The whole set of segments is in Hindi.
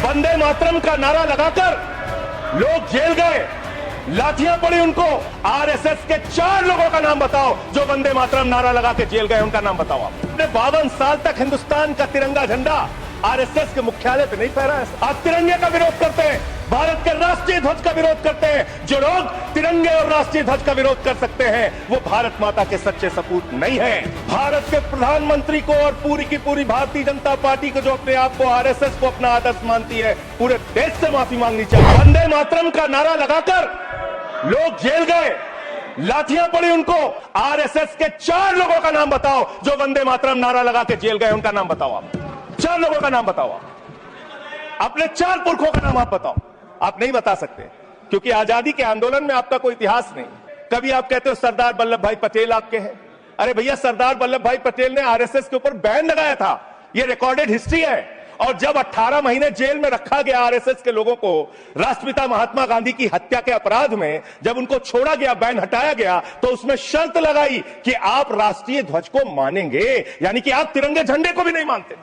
वंदे मातरम का नारा लगाकर लोग जेल गए, लाठियां पड़ी उनको। आरएसएस के 4 लोगों का नाम बताओ जो वंदे मातरम नारा लगा के जेल गए, उनका नाम बताओ आप। 52 साल तक हिंदुस्तान का तिरंगा झंडा आरएसएस के मुख्यालय पे नहीं फहराया। आप तिरंगे का विरोध करते हैं, भारत के राष्ट्रीय ध्वज का विरोध करते हैं। जो लोग तिरंगे और राष्ट्रीय ध्वज का विरोध कर सकते हैं वो भारत माता के सच्चे सपूत नहीं है। भारत के प्रधानमंत्री को और पूरी की पूरी भारतीय जनता पार्टी को, जो अपने आप को आरएसएस को अपना आदर्श मानती है, पूरे देश से माफी मांगनी चाहिए। वंदे मातरम का नारा लगाकर लोग जेल गए, लाठियां पड़ी उनको। आरएसएस के 4 लोगों का नाम बताओ जो वंदे मातरम नारा लगा के जेल गए, उनका नाम बताओ आप। 4 लोगों का नाम बताओ आप, अपने 4 पुरखों का नाम आप बताओ। आप नहीं बता सकते क्योंकि आजादी के आंदोलन में आपका कोई इतिहास नहीं। कभी आप कहते हो सरदार वल्लभ भाई पटेल आपके हैं। अरे भैया, सरदार वल्लभ भाई पटेल ने आरएसएस के ऊपर बैन लगाया था, यह रिकॉर्डेड हिस्ट्री है। और जब 18 महीने जेल में रखा गया आरएसएस के लोगों को राष्ट्रपिता महात्मा गांधी की हत्या के अपराध में, जब उनको छोड़ा गया, बैन हटाया गया, तो उसमें शर्त लगाई कि आप राष्ट्रीय ध्वज को मानेंगे, यानी कि आप तिरंगे झंडे को भी नहीं मानते थे।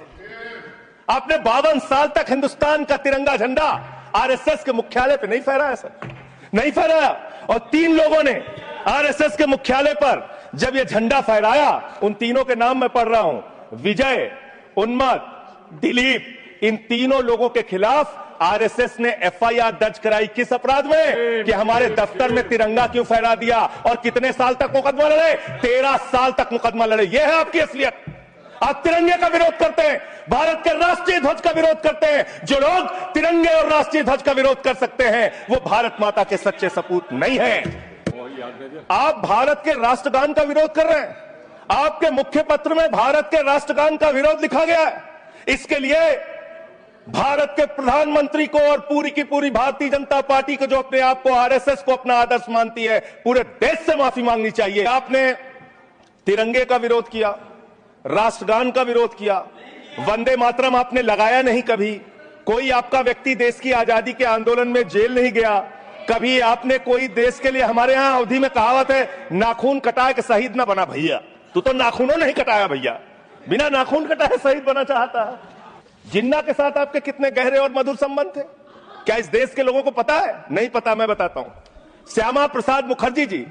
आपने 52 साल तक हिंदुस्तान का तिरंगा झंडा आरएसएस के मुख्यालय पे नहीं फहराया सर, नहीं फहराया। और 3 लोगों ने आरएसएस के मुख्यालय पर जब यह झंडा फहराया, उन तीनों के नाम मैं पढ़ रहा हूं, विजय, उन्मत्त, दिलीप, इन तीनों लोगों के खिलाफ आरएसएस ने एफआईआर दर्ज कराई। किस अपराध में? कि हमारे दफ्तर में तिरंगा क्यों फहरा दिया। और कितने साल तक मुकदमा लड़े? 13 साल तक मुकदमा लड़े। यह है आपकी असलियत। आप तिरंगे का विरोध करते हैं, भारत के राष्ट्रीय ध्वज का विरोध करते हैं। जो लोग तिरंगे और राष्ट्रीय ध्वज का विरोध कर सकते हैं वो भारत माता के सच्चे सपूत नहीं है। आप भारत के राष्ट्रगान का विरोध कर रहे हैं। आपके मुख्य पत्र में भारत के राष्ट्रगान का विरोध लिखा गया है। इसके लिए भारत के प्रधानमंत्री को और पूरी की पूरी भारतीय जनता पार्टी को, जो अपने आप को आरएसएस को अपना आदर्श मानती है, पूरे देश से माफी मांगनी चाहिए। आपने तिरंगे का विरोध किया, राष्ट्रगान का विरोध किया, वंदे मातरम आपने लगाया नहीं कभी। कोई आपका व्यक्ति देश की आजादी के आंदोलन में जेल नहीं गया। कभी आपने कोई देश के लिए, हमारे यहां अवधि में कहावत है, नाखून कटाए के शहीद ना बना भैया। तू तो नाखूनों नहीं कटाया भैया, बिना नाखून कटाए शहीद बना चाहता है। जिन्ना के साथ आपके कितने गहरे और मधुर संबंध थे, क्या इस देश के लोगों को पता है? नहीं पता, मैं बताता हूं। श्यामा प्रसाद मुखर्जी जी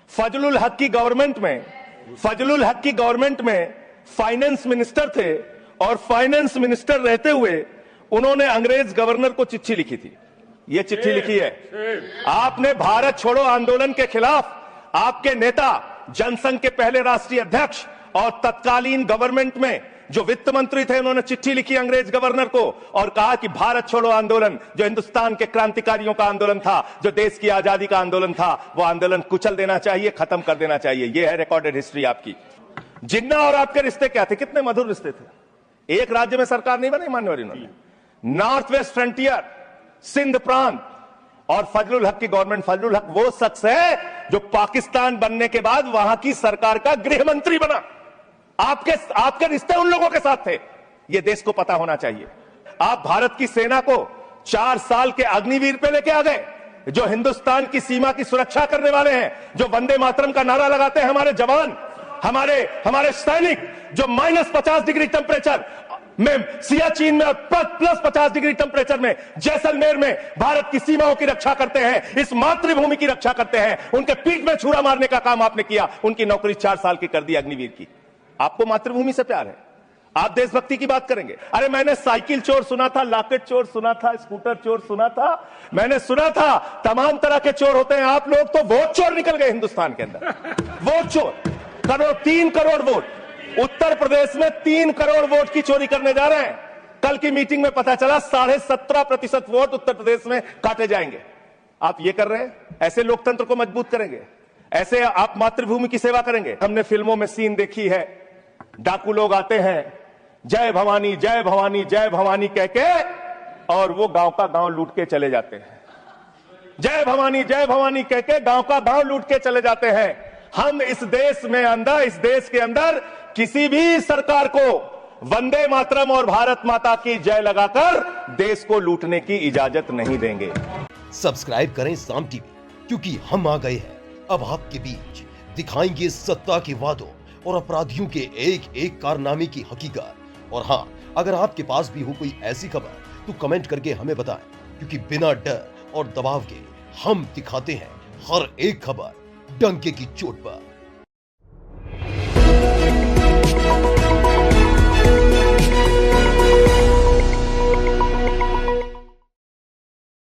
फजलुल हक की गवर्नमेंट में फाइनेंस मिनिस्टर थे, और फाइनेंस मिनिस्टर रहते हुए उन्होंने अंग्रेज गवर्नर को चिट्ठी लिखी थी। यह चिट्ठी लिखी है। आपने भारत छोड़ो आंदोलन के खिलाफ, आपके नेता, जनसंघ के पहले राष्ट्रीय अध्यक्ष और तत्कालीन गवर्नमेंट में जो वित्त मंत्री थे, उन्होंने चिट्ठी लिखी अंग्रेज गवर्नर को और कहा कि भारत छोड़ो आंदोलन, जो हिंदुस्तान के क्रांतिकारियों का आंदोलन था, जो देश की आजादी का आंदोलन था, वो आंदोलन कुचल देना चाहिए, खत्म कर देना चाहिए। यह है रिकॉर्डेड हिस्ट्री आपकी। जिन्ना और आपके रिश्ते क्या थे? कितने मधुर रिश्ते थे। एक राज्य में सरकार नहीं बनाई मान्यवर इन्होंने, नॉर्थ वेस्ट फ्रंटियर, सिंध प्रांत, और फजलुल हक की गवर्नमेंट। फजलुल हक वो शख्स है जो पाकिस्तान बनने के बाद वहां की सरकार का गृह मंत्री बना। आपके रिश्ते उन लोगों के साथ थे, यह देश को पता होना चाहिए। आप भारत की सेना को 4 साल के अग्निवीर पे लेके आ गए, जो हिंदुस्तान की सीमा की सुरक्षा करने वाले हैं, जो वंदे मातरम का नारा लगाते हैं हमारे जवान, हमारे सैनिक, जो -50 डिग्री टेम्परेचर में सियाचिन में, +50 डिग्री टेम्परेचर में, जैसलमेर में भारत की सीमाओं की रक्षा करते हैं, इस मातृभूमि की रक्षा करते हैं। उनके पीठ में छुरा मारने का काम आपने किया, उनकी नौकरी 4 साल की कर दी अग्निवीर की। आपको मातृभूमि से प्यार है, आप देशभक्ति की बात करेंगे। अरे मैंने साइकिल चोर सुना था, लॉकेट चोर सुना था, स्कूटर चोर सुना था, मैंने सुना था तमाम तरह के चोर होते हैं। आप लोग तो वोट चोर निकल गए हिंदुस्तान के अंदर। वोट चोर, 3 करोड़ वोट उत्तर प्रदेश में, 3 करोड़ वोट की चोरी करने जा रहे हैं। कल की मीटिंग में पता चला 17.5% वोट उत्तर प्रदेश में काटे जाएंगे। आप ये कर रहे हैं, ऐसे लोकतंत्र को मजबूत करेंगे? ऐसे आप मातृभूमि की सेवा करेंगे? हमने फिल्मों में सीन देखी है, डाकू लोग आते हैं, जय भवानी जय भवानी जय भवानी कह के, और वो गांव का गांव लूट के चले जाते हैं। जय भवानी कह के गांव का गांव लूट के चले जाते हैं। हम इस देश के अंदर किसी भी सरकार को वंदे मातरम और भारत माता की जय लगाकर देश को लूटने की इजाजत नहीं देंगे। सब्सक्राइब करें साम टीवी, क्योंकि हम आ गए हैं अब आपके बीच, दिखाएंगे सत्ता के वादों और अपराधियों के एक एक कारनामे की हकीकत। और हाँ, अगर आपके पास भी हो कोई ऐसी खबर तो कमेंट करके हमें बताएं, क्योंकि बिना डर और दबाव के हम दिखाते हैं हर एक खबर डंके की चोट पर।